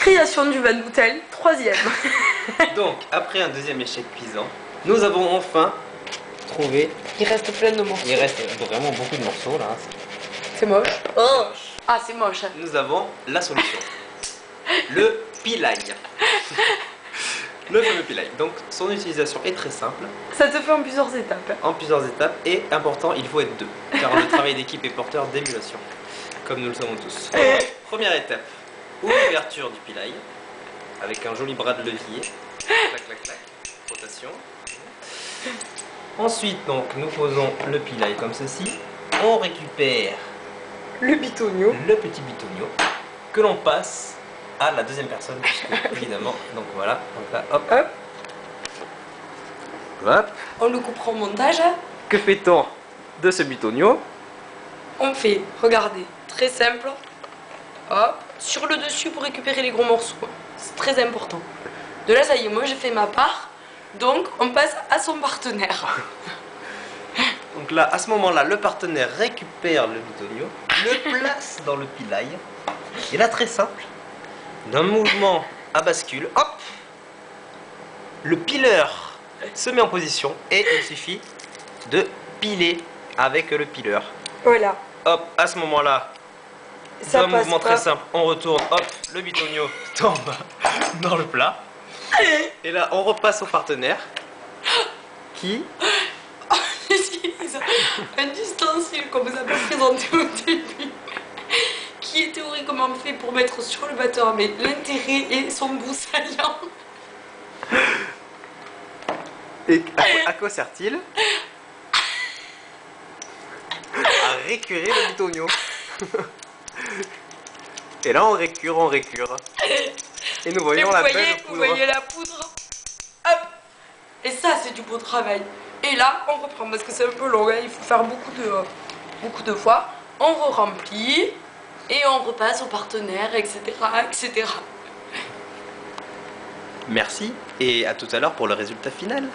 Création du van bouteille, 3e. Donc, après un deuxième échec cuisant, nous avons enfin trouvé. Il reste plein de morceaux. Il reste vraiment beaucoup de morceaux là. C'est moche. Oh. Ah, c'est moche. Nous avons la solution. Le pilaille. Le fameux pilaille. Donc, son utilisation est très simple. Ça te fait en plusieurs étapes. En plusieurs étapes. Et important, il faut être deux. Car le travail d'équipe est porteur d'émulation. Comme nous le savons tous. Première étape. Ouverture du pilaille. Avec un joli bras de levier. Clac, clac, clac. Rotation. Ensuite, donc, nous posons le pilaille comme ceci. On récupère Le bitonio. le petit bitonio que l'on passe à la deuxième personne, puisque, évidemment. Donc voilà. Donc là, hop. Hop. Hop. On le coupera au montage. Que fait-on de ce bitonio? On fait, regardez, très simple. Hop, sur le dessus pour récupérer les gros morceaux. C'est très important. De là, ça y est, moi j'ai fait ma part. Donc, on passe à son partenaire. Donc là, à ce moment-là, le partenaire récupère le bitonio, le place dans le pilaille. Et là, très simple, d'un mouvement à bascule, hop, le pileur se met en position et il suffit de piler avec le pileur. Voilà. Hop, à ce moment-là, Ça d'un passe mouvement pas. très simple, on retourne, hop, le bitonio tombe dans le plat. Et là, on repasse au partenaire qui... J'utilise un ustensile qu'on vous a pas présenté au début, qui est théoriquement fait pour mettre sur le batteur, mais l'intérêt est son bout saillant. Et à quoi sert-il? À récurer le bitonio. Et là, on récure. Et nous voyons la belle Vous poudre. voyez la poudre. Hop. Et ça, c'est du beau travail. Et là, on reprend parce que c'est un peu long. Hein. Il faut faire beaucoup de fois. On re-remplit et on repasse au partenaire, etc., etc. Merci et à tout à l'heure pour le résultat final.